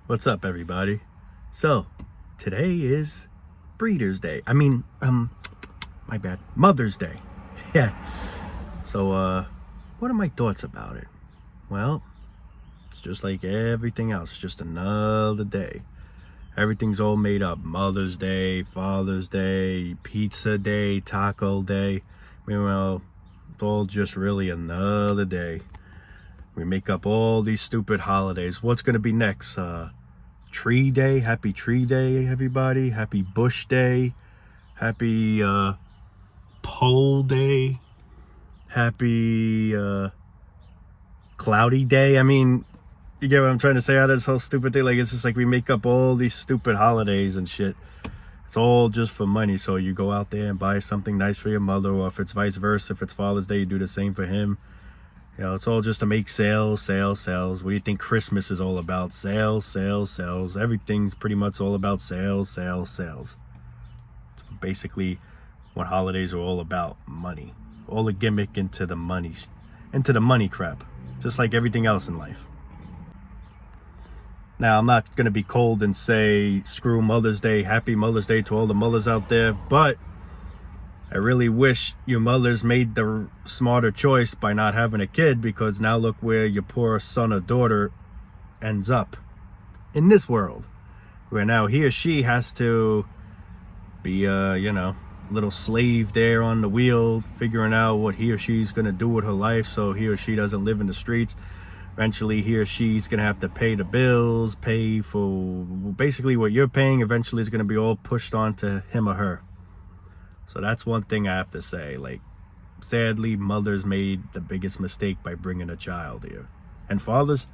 What's up, everybody? So, today is Breeder's Day. My bad. Mother's Day. Yeah. So, what are my thoughts about it? Well, it's just like everything else, just another day. Everything's all made up. Mother's Day, Father's Day, Pizza Day, Taco Day. Meanwhile, it's all just really another day. We make up all these stupid holidays. What's going to be next? Tree Day. Happy Tree Day, everybody. Happy Bush Day. Happy Pole Day. Happy Cloudy Day. I mean, you get what I'm trying to say out of this whole stupid thing? Like, it's just like we make up all these stupid holidays and shit. It's all just for money. So you go out there and buy something nice for your mother, or if it's vice versa, if it's Father's Day, you do the same for him. You know, it's all just to make sales. What do you think Christmas is all about? Sales. Everything's pretty much all about sales. It's basically what holidays are all about. Money. All the gimmick into the money crap. Just like everything else in life. Now, I'm not going to be cold and say, screw Mother's Day, happy Mother's Day to all the mothers out there, but I really wish your mothers made the smarter choice by not having a kid, because now look where your poor son or daughter ends up in this world, where now he or she has to be a little slave there on the wheel, figuring out what he or she's going to do with her life so he or she doesn't live in the streets. Eventually he or she's going to have to pay the bills, pay for basically what you're paying. Eventually is going to be all pushed onto him or her. So that's one thing I have to say. Like, sadly, mothers made the biggest mistake by bringing a child here. And fathers,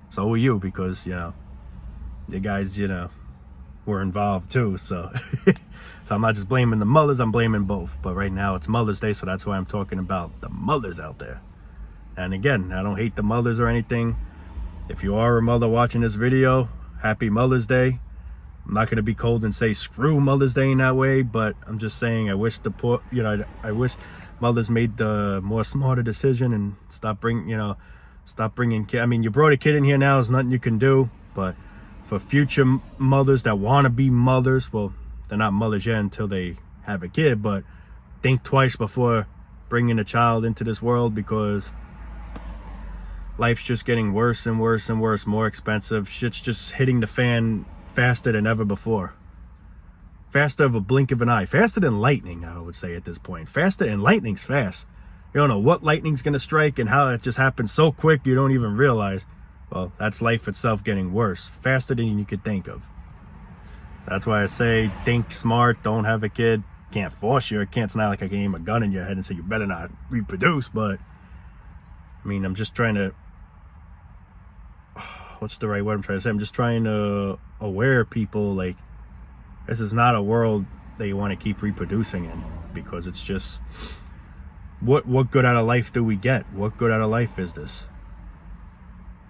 so were you, because, you guys, were involved too. So, so I'm not just blaming the mothers, I'm blaming both. But right now it's Mother's Day, so that's why I'm talking about the mothers out there. And again, I don't hate the mothers or anything. If you are a mother watching this video, happy Mother's Day. I'm not going to be cold and say screw Mother's Day in that way, but I'm just saying I wish I wish mothers made the more smarter decision and stop bringing kids. I mean, you brought a kid in here now, there's nothing you can do. But for future mothers that want to be mothers, well, they're not mothers yet until they have a kid, but think twice before bringing a child into this world, because life's just getting worse and worse and worse, more expensive. Shit's just hitting the fan faster than ever before. Faster of a blink of an eye. Faster than lightning, I would say at this point. Faster, and lightning's fast. You don't know what lightning's going to strike and how it just happens so quick you don't even realize. Well, that's life itself getting worse. Faster than you could think of. That's why I say think smart, don't have a kid. Can't force you. It's not like I can aim a gun in your head and say you better not reproduce, but I mean, I'm just trying to, what's the right word I'm trying to say? I'm just trying to aware people, like, this is not a world that you want to keep reproducing in, because it's just, what good out of life do we get? What good out of life is this?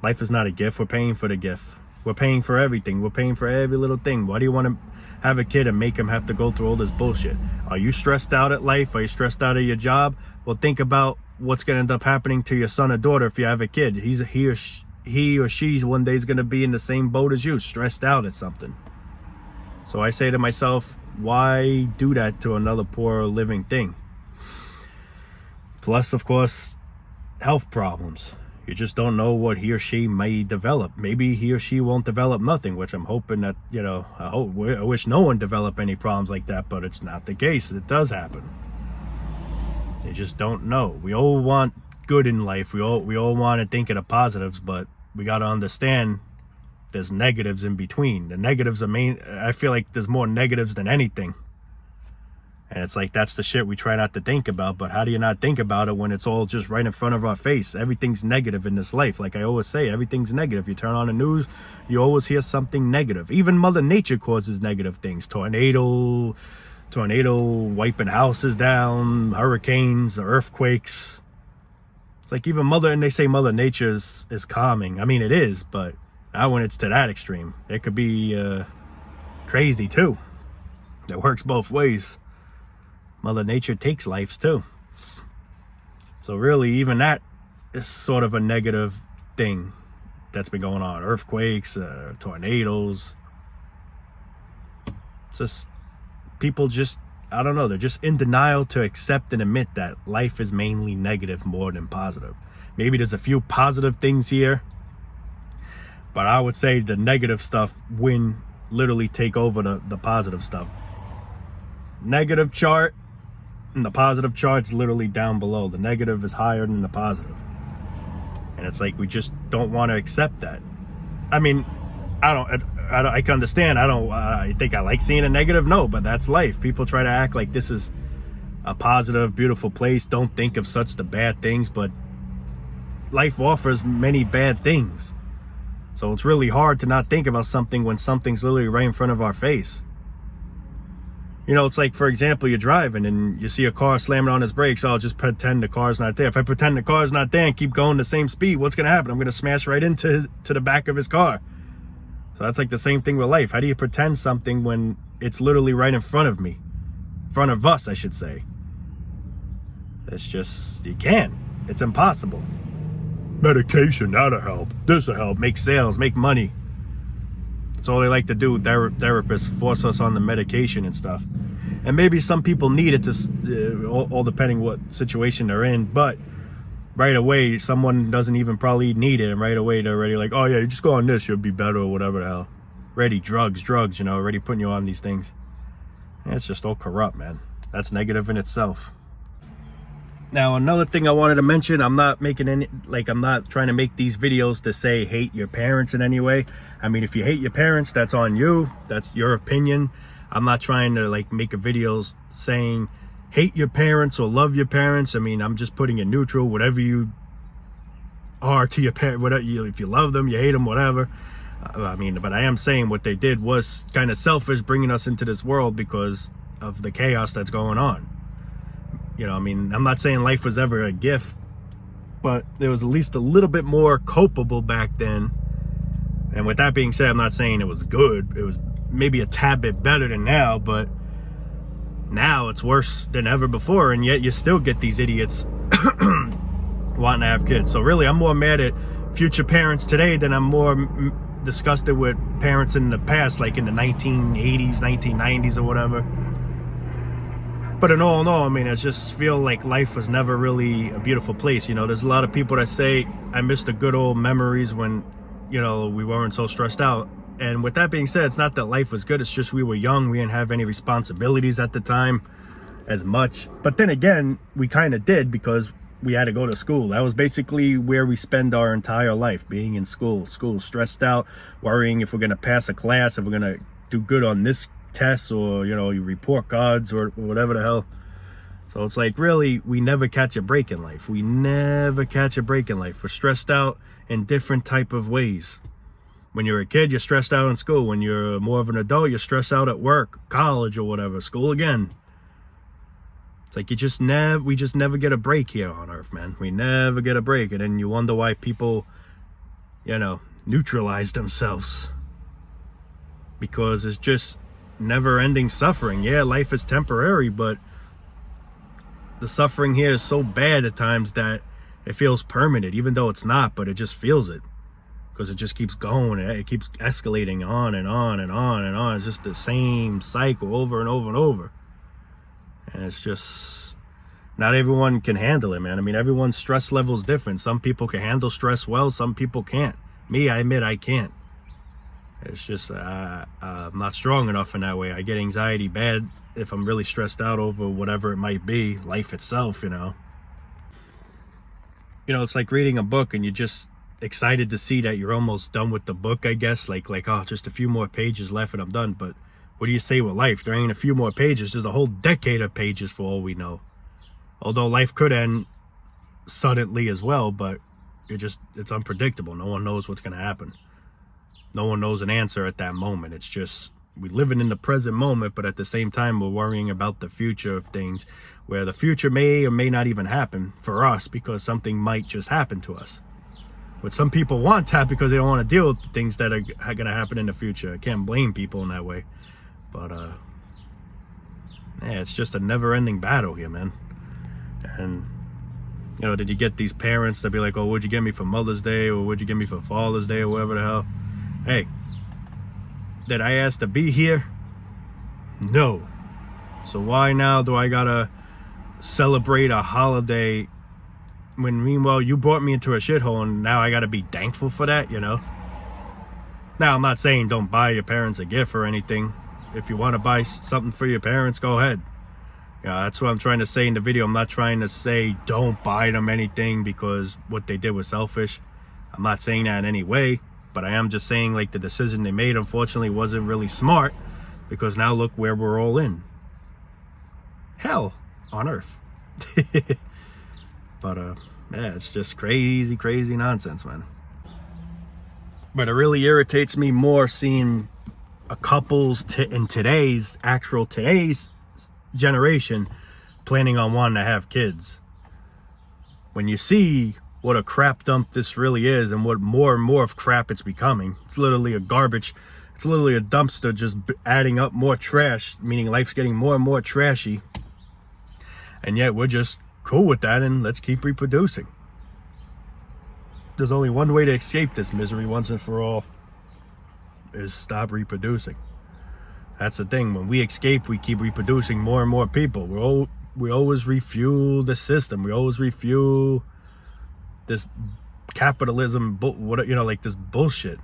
Life is not a gift. We're paying for the gift. We're paying for everything. We're paying for every little thing. Why do you want to have a kid and make him have to go through all this bullshit? Are you stressed out at life? Are you stressed out at your job? Well, think about what's going to end up happening to your son or daughter if you have a kid. He or she's one day is going to be in the same boat as you, stressed out at something. So I say to myself, why do that to another poor living thing? Plus, of course, health problems. You just don't know what he or she may develop. Maybe he or she won't develop nothing, which I'm hoping that, I wish no one develop any problems like that, but it's not the case. It does happen. You just don't know. We all want good in life. We all want to think of the positives, but we got to understand there's negatives in between. The negatives are I feel like there's more negatives than anything. And it's like, that's the shit we try not to think about. But how do you not think about it when it's all just right in front of our face? Everything's negative in this life. Like I always say, everything's negative. You turn on the news, you always hear something negative. Even Mother Nature causes negative things. Tornado wiping houses down, hurricanes, earthquakes. It's like even they say Mother Nature is calming. I mean, it is, but not when it's to that extreme. It could be crazy too. It works both ways. Mother Nature takes lives too. So really, even that is sort of a negative thing. that's been going on. Earthquakes, tornadoes. It's just, people just, I don't know, they're just in denial to accept and admit that life is mainly negative more than positive. Maybe there's a few positive things here, but I would say the negative stuff literally take over the positive stuff. Negative chart and the positive chart's literally down below. The negative is higher than the positive. And it's like, we just don't want to accept that. I mean, I can understand. I think I like seeing a negative. No, but that's life. People try to act like this is a positive, beautiful place. Don't think of such the bad things, but life offers many bad things. So it's really hard to not think about something when something's literally right in front of our face. You know, it's like, for example, you're driving and you see a car slamming on his brakes. I'll just pretend the car's not there. If I pretend the car's not there and keep going the same speed, what's going to happen? I'm going to smash right into the back of his car. So that's like the same thing with life. How do you pretend something when it's literally right in front of me? In front of us, I should say. It's just, you can't. It's impossible. Medication, that'll help. This'll help. Make sales, make money. That's all they like to do. Therapists force us on the medication and stuff. And maybe some people need it to, all depending what situation they're in. But right away, someone doesn't even probably need it. And right away, they're already like, oh yeah, you just go on this, you'll be better or whatever the hell. Already drugs, you know, already putting you on these things. And it's just all corrupt, man. That's negative in itself. Now, another thing I wanted to mention, I'm not trying to make these videos to say hate your parents in any way. I mean, if you hate your parents, that's on you. That's your opinion. I'm not trying to like make a video saying hate your parents or love your parents. I mean, I'm just putting it neutral, whatever you are to your parent, whatever if you love them, you hate them, whatever. I mean, but I am saying what they did was kind of selfish, bringing us into this world because of the chaos that's going on. You know, I mean, I'm not saying life was ever a gift, but there was at least a little bit more copable back then. And with that being said, I'm not saying it was good. It was maybe a tad bit better than now, but now it's worse than ever before. And yet you still get these idiots wanting to have kids. So really, I'm more mad at future parents today than I'm more disgusted with parents in the past, like in the 1980s, 1990s or whatever. But in all, I mean, I just feel like life was never really a beautiful place. You know, there's a lot of people that say, I miss the good old memories when, you know, we weren't so stressed out. And with that being said, it's not that life was good. It's just we were young. We didn't have any responsibilities at the time as much. But then again, we kind of did because we had to go to school. That was basically where we spend our entire life, being in school. School, stressed out, worrying if we're going to pass a class, if we're going to do good on this tests or, you know, your report cards or whatever the hell. So it's like, really, we never catch a break in life. We never catch a break in life. We're stressed out in different type of ways. When you're a kid, you're stressed out in school. When you're more of an adult, you're stressed out at work, college or whatever, school again. It's like we just never get a break here on Earth, man. We never get a break. And then you wonder why people, you know, neutralize themselves. Because it's just never-ending suffering. Yeah, life is temporary, but the suffering here is so bad at times that it feels permanent, even though it's not, but it just feels it because it just keeps going. It keeps escalating on and on and on and on. It's just the same cycle over and over and over. And it's just, not everyone can handle it, man. I mean, everyone's stress level is different. Some people can handle stress well, some people can't. Me, I admit I can't. It's just, I'm not strong enough in that way. I get anxiety bad if I'm really stressed out over whatever it might be, life itself, you know. You know, it's like reading a book and you're just excited to see that you're almost done with the book, I guess. Like, oh, just a few more pages left and I'm done. But what do you say with life? There ain't a few more pages. There's a whole decade of pages for all we know. Although life could end suddenly as well, but it's unpredictable. No one knows what's going to happen. No one knows an answer at that moment. It's just, we're living in the present moment, but at the same time, we're worrying about the future of things, where the future may or may not even happen for us because something might just happen to us. But some people want that because they don't want to deal with the things that are going to happen in the future. I can't blame people in that way. But, yeah, it's just a never-ending battle here, man. And You know, did you get these parents that be like, oh, what'd you get me for Mother's Day, or what'd you get me for Father's Day, or whatever the hell? Hey, did I ask to be here? No. So why now do I gotta celebrate a holiday when meanwhile you brought me into a shithole, and now I gotta be thankful for that, you know? Now, I'm not saying don't buy your parents a gift or anything. If you want to buy something for your parents, go ahead. Yeah, that's what I'm trying to say in the video. I'm not trying to say don't buy them anything because what they did was selfish. I'm not saying that in any way, but I am just saying, like, the decision they made unfortunately wasn't really smart, because now look where we're all in. Hell on earth. But yeah, it's just crazy nonsense, man. But it really irritates me more seeing a couples in today's generation planning on wanting to have kids. When you see what a crap dump this really is, and what more and more of crap it's becoming, it's literally a garbage, it's literally a dumpster just adding up more trash, meaning life's getting more and more trashy, and yet we're just cool with that and let's keep reproducing. There's only one way to escape this misery once and for all, is stop reproducing. That's the thing. When we escape, we keep reproducing more and more people. We always refuel the system. We always refuel this capitalism, like this bullshit.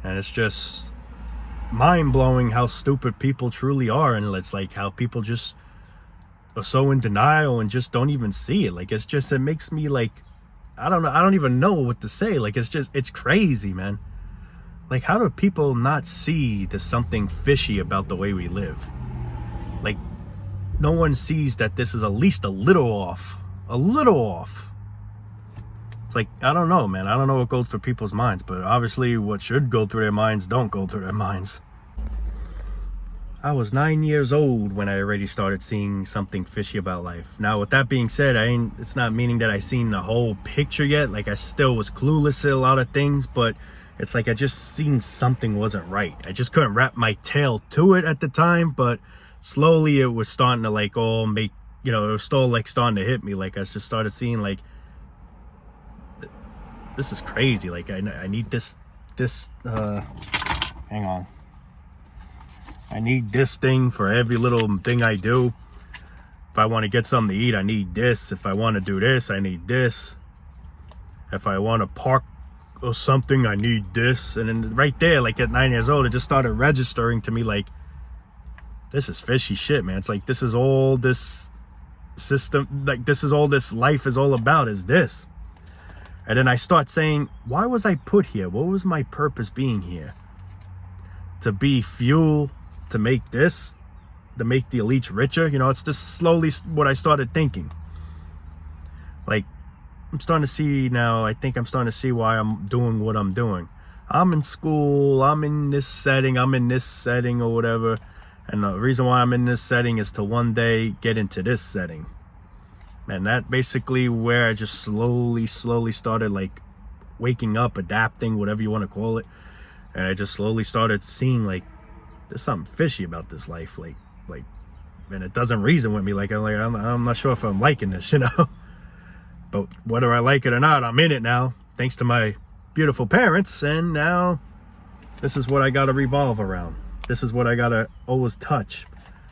And it's just mind-blowing how stupid people truly are, and it's like how people just are so in denial and just don't even see it. Like, it makes me like, I don't even know what to say. Like, it's crazy, man. Like, how do people not see there's something fishy about the way we live? Like, no one sees that this is at least a little off. It's like, I don't know, man. I don't know what goes through people's minds, but obviously what should go through their minds don't go through their minds. I was 9 years old when I already started seeing something fishy about life. Now, with that being said, it's not meaning that I seen the whole picture yet. Like, I still was clueless to a lot of things, but it's like I just seen something wasn't right. I just couldn't wrap my tail to it at the time, but slowly it was starting to like all make, it was still like starting to hit me. Like, I just started seeing like, this is crazy. Like, I need this, hang on. I need this thing for every little thing I do. If I want to get something to eat, I need this. If I want to do this, I need this. If I want to park or something, I need this. And then right there, like at 9 years old, it just started registering to me like, this is fishy shit, man. It's like, this is all this system, like this is all this life is all about, is this. And then I start saying, why was I put here? What was my purpose being here? To be fuel, to make this, to make the elites richer? It's just slowly what I started thinking. Like, I'm starting to see now, I think I'm starting to see why I'm doing what I'm doing. I'm in school, I'm in this setting or whatever. And the reason why I'm in this setting is to one day get into this setting. And that basically where I just slowly started like waking up, adapting, whatever you want to call it. And I just slowly started seeing like, there's something fishy about this life. Like, and it doesn't reason with me. Like, I'm not sure if I'm liking this, But whether I like it or not, I'm in it now, thanks to my beautiful parents. And now this is what I got to revolve around. This is what I got to always touch.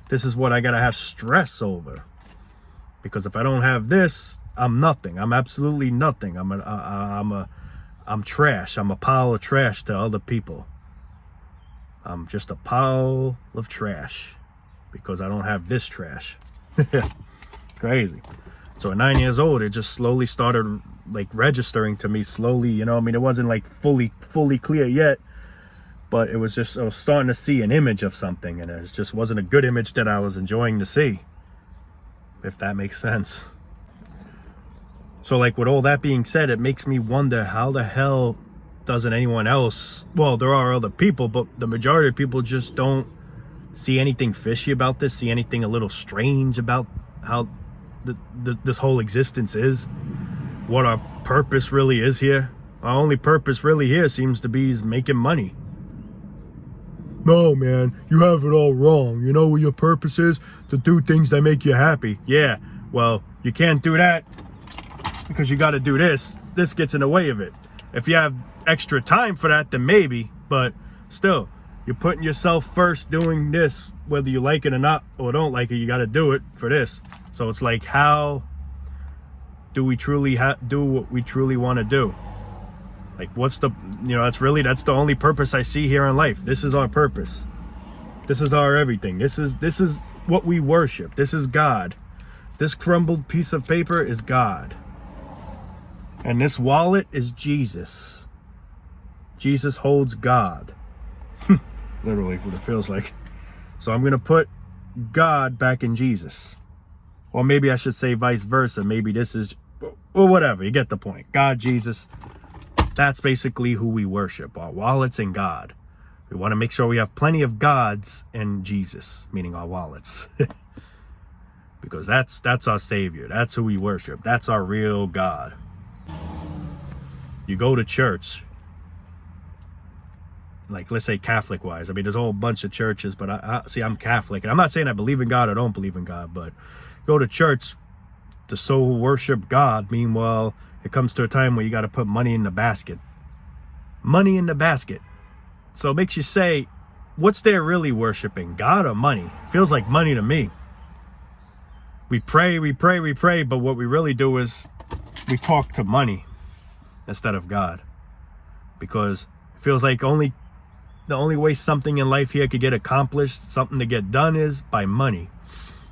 This is what I got to have stress over. Because if I don't have this, I'm nothing. I'm absolutely nothing. I'm trash. I'm a pile of trash to other people. I'm just a pile of trash because I don't have this trash. Crazy. So at 9 years old, it just slowly started like registering to me slowly, it wasn't like fully clear yet, but it was just, I was starting to see an image of something, and it just wasn't a good image that I was enjoying to see, if that makes sense. So like, with all that being said, it makes me wonder, how the hell doesn't anyone else, well, there are other people, but the majority of people just don't see anything fishy about this, see anything a little strange about how this whole existence is, what our purpose really is here. Our only purpose really here seems to be is making money. No, man, you have it all wrong. You know what your purpose is? To do things that make you happy. Yeah, well, You can't do that because you got to do this. This gets in the way of it. If you have extra time for that, then maybe, but still, you're putting yourself first doing this, whether you like it or not, or don't like it, you got to do it for this. So it's like, how do we truly do what we truly want to do? Like, what's the, that's the only purpose I see here in life. This is our purpose. This is our everything. This is what we worship. This is God. This crumbled piece of paper is God. And this wallet is Jesus. Jesus holds God. Literally, what it feels like. So I'm going to put God back in Jesus. Or maybe I should say vice versa. Maybe this is, or whatever. You get the point. God, Jesus. That's basically who we worship. Our wallets and God. We want to make sure we have plenty of gods and Jesus, meaning our wallets. Because that's our Savior. That's who we worship. That's our real God. You go to church, like, let's say Catholic wise. I mean, there's a whole bunch of churches, but I'm Catholic. And I'm not saying I believe in God or don't believe in God, but go to church to so worship God. Meanwhile, it comes to a time where you got to put money in the basket. Money in the basket. So it makes you say, what's there really worshiping? God or money? Feels like money to me. We pray, but what we really do is we talk to money instead of God. Because it feels like the only way something in life here could get accomplished, something to get done, is by money.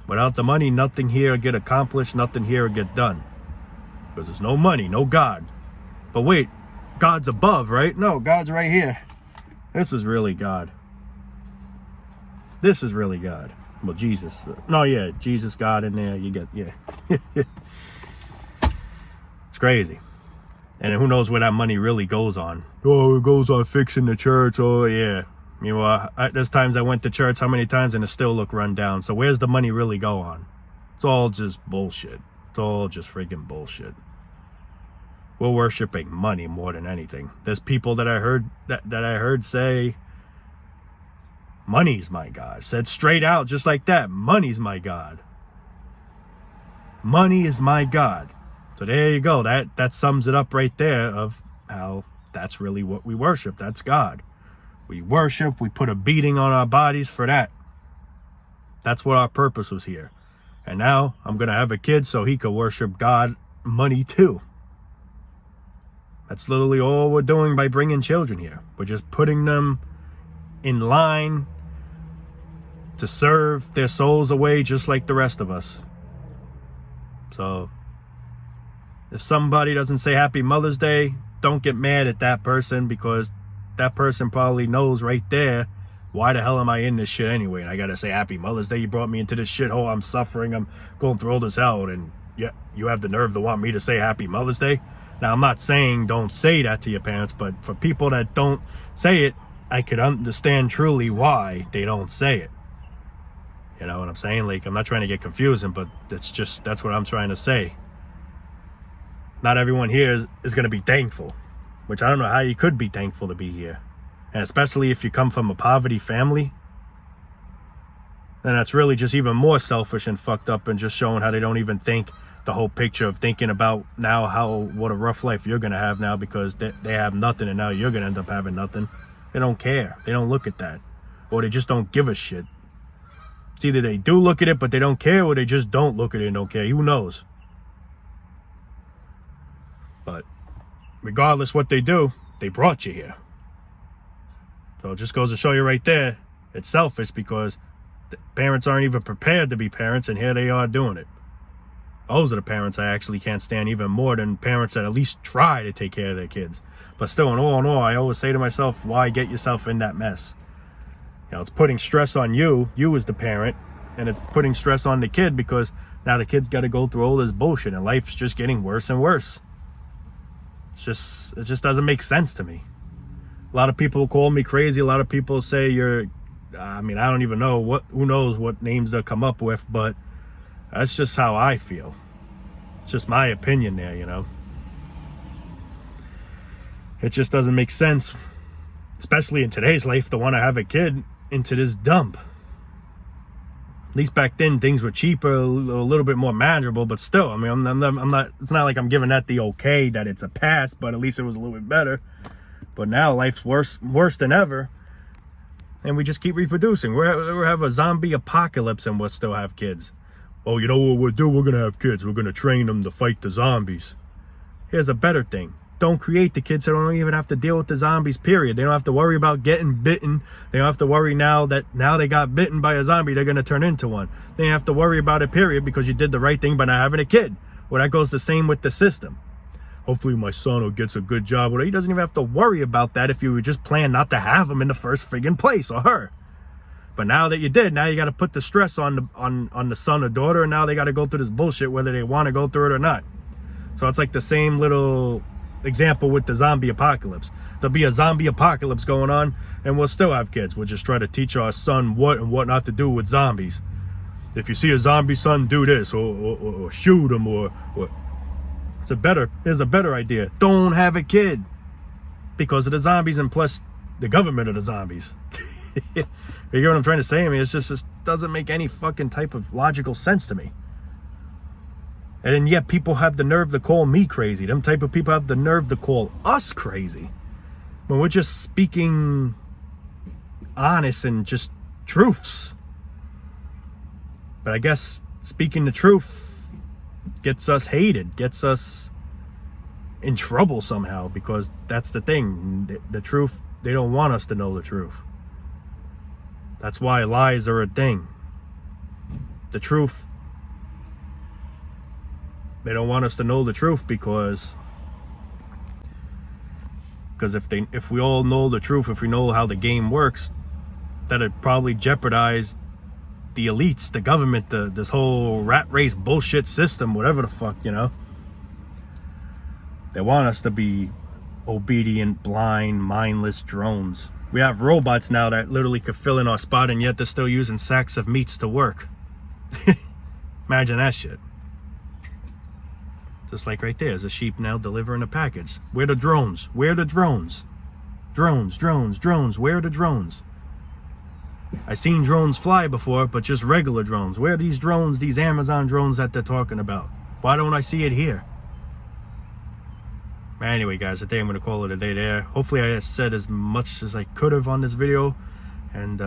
Without the money, nothing here will get accomplished, nothing here will get done. Because there's no money, no God. But wait, God's above, right? No, God's right here. This is really God. This is really God. Well, Jesus. No, yeah, Jesus, God in there. You get, yeah. It's crazy. And who knows where that money really goes on. Oh, it goes on fixing the church. Oh, yeah. There's times I went to church, how many times, and it still look run down. So where's the money really go on? It's all just bullshit. It's all just freaking bullshit. We're worshiping money more than anything. There's people that I heard say, money's my God. Said straight out, just like that. Money's my God. Money is my God. So there you go. That sums it up right there of how that's really what we worship. That's God. We worship. We put a beating on our bodies for that. That's what our purpose was here. And now I'm going to have a kid so he could worship God, money too. That's literally all we're doing by bringing children here. We're just putting them in line to serve their souls away just like the rest of us. So if somebody doesn't say Happy Mother's Day, don't get mad at that person, because that person probably knows right there, why the hell am I in this shit anyway? And I gotta say Happy Mother's Day. You brought me into this shithole. I'm suffering. I'm going through all this hell. And yeah, you have the nerve to want me to say Happy Mother's Day? Now, I'm not saying don't say that to your parents, but for people that don't say it, I could understand truly why they don't say it. You know what I'm saying? Like, I'm not trying to get confusing, but that's what I'm trying to say. Not everyone here is going to be thankful, which I don't know how you could be thankful to be here. And especially if you come from a poverty family, then that's really just even more selfish and fucked up, and just showing how they don't even think the whole picture of thinking about now what a rough life you're going to have now, because they have nothing and now you're going to end up having nothing. They don't care. They don't look at that. Or they just don't give a shit. It's either they do look at it but they don't care, or they just don't look at it and don't care. Who knows? But regardless what they do, they brought you here. So it just goes to show you right there, it's selfish, because the parents aren't even prepared to be parents, and here they are doing it. Those are the parents I actually can't stand even more than parents that at least try to take care of their kids. But still, in all, I always say to myself, why get yourself in that mess? You know, it's putting stress on you as the parent, and it's putting stress on the kid, because now the kid's got to go through all this bullshit, and life's just getting worse and worse. It just doesn't make sense to me. A lot of people call me crazy. A lot of people say I don't even know who knows what names they'll come up with, but that's just how I feel. It's just my opinion there, you know. It just doesn't make sense, especially in today's life, to want to have a kid into this dump. At least back then things were cheaper, a little bit more manageable, but still, I mean, I'm not, it's not like I'm giving that the okay that it's a pass, but at least it was a little bit better. But now life's worse than ever, and we just keep reproducing. We have a zombie apocalypse and we'll still have kids. Oh, you know what we'll do? We're gonna have kids. We're gonna train them to fight the zombies. Here's a better thing. Don't create the kids so they don't even have to deal with the zombies, period. They don't have to worry about getting bitten. They don't have to worry now they got bitten by a zombie, they're going to turn into one. They don't have to worry about it, period, because you did the right thing by not having a kid. Well, that goes the same with the system. Hopefully my son will get a good job. Well, he doesn't even have to worry about that if you would just plan not to have him in the first friggin' place, or her. But now that you did, now you got to put the stress on the son or daughter, and now they got to go through this bullshit whether they want to go through it or not. So it's like the same little example with the zombie apocalypse. There'll be a zombie apocalypse going on and we'll still have kids. We'll just try to teach our son what and what not to do with zombies. If you see a zombie, son, do this, or shoot him, or there's a better idea. Don't have a kid because of the zombies, and plus the government of the zombies. You get what I'm trying to say? I mean, it doesn't make any fucking type of logical sense to me. And yet people have the nerve to call me crazy. Them type of people have the nerve to call us crazy when we're just speaking honest and just truths. But I guess speaking the truth gets us hated, gets us in trouble somehow, because that's the thing. The truth, they don't want us to know the truth. That's why lies are a thing. The truth, they don't want us to know the truth because if we all know the truth, if we know how the game works, that'd probably jeopardize the elites, the government, this whole rat race bullshit system, whatever the fuck, you know. They want us to be obedient, blind, mindless drones. We have robots now that literally could fill in our spot, and yet they're still using sacks of meats to work. Imagine that shit. Just like right there, there's a sheep now delivering a package. Where the drones? Where the drones? Drones, where are the drones? I seen drones fly before, but just regular drones. Where are these drones, these Amazon drones that they're talking about? Why don't I see it here? Anyway, guys, I think I'm going to call it a day there. Hopefully I said as much as I could have on this video. And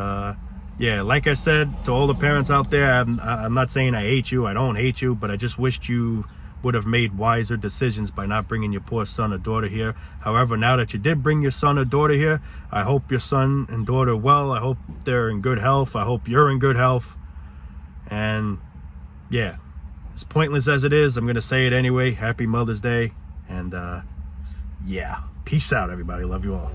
yeah, like I said, to all the parents out there, I'm not saying I hate you. I don't hate you, but I just wished you would have made wiser decisions by not bringing your poor son or daughter here. However, now that you did bring your son or daughter here, I hope your son and daughter well. I hope they're in good health. I hope you're in good health. And yeah, as pointless as it is, I'm going to say it anyway. Happy Mother's Day. And yeah, peace out, everybody. Love you all.